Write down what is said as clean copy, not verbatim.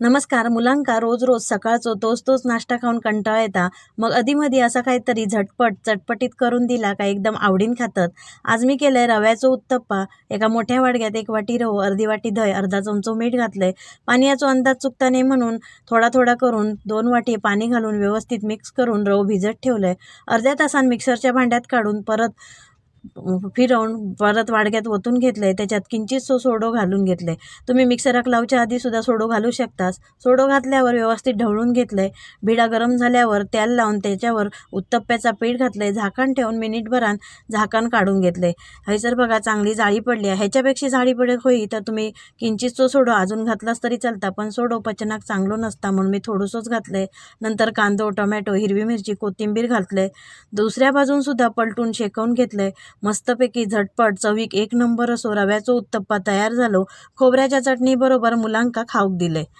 नमस्कार. मुलांका रोज रोज सकाळचो तोच तोच नाश्ता खाऊन कंटाळा येता. मग अधीमधी असा काहीतरी झटपट चटपटीत करून दिला का एकदम आवडीन खातात. आज मी केलंय रव्याचो उत्तप्पा. एका मोठ्या वाडग्यात 1 वाटी रवो, अर्धी वाटी दही, अर्धा चमचो मीठ घातलंय. पाण्याचो अंदाज चुकता नये म्हणून थोडा थोडा करून 2 वाटी पाणी घालून व्यवस्थित मिक्स करून रवो भिजत ठेवलंय. अर्ध्या तासान मिक्सरच्या भांड्यात काढून परत फिरवून परत वाडग्यात ओतून घेतलंय. त्याच्यात किंचितसो सोडो घालून घेतलंय. तुम्ही मिक्सराक लावच्या आधी सुद्धा सोडो घालू शकतास. सोडो घातल्यावर व्यवस्थित ढवळून घेतलंय. भिडा गरम झाल्यावर तेल लावून त्याच्यावर उत्तप्प्याचा पीठ घातलंय. झाकण ठेवून मिनिटभरान झाकण काढून घेतलंय. हयसर बघा चांगली जाळी पडली आहे. ह्याच्यापेक्षा जाळी पडत होई तर तुम्ही किंचितसो सोडो अजून घातलास तरी चालता, पण सोडो पचनाक चांगलो नसता म्हणून मी थोडंसोच घातलंय. नंतर कांदो, टोमॅटो, हिरवी मिरची, कोथिंबीर घातलंय. दुसऱ्या बाजून सुद्धा पलटून शेकवून घेतलंय. मस्तपैकी झटपट चवीक 1 नंबर असो रव्याचो उत्तप्पा तयार झालो. खोबऱ्याच्या चटणी बरोबर मुलांका खाऊक दिले.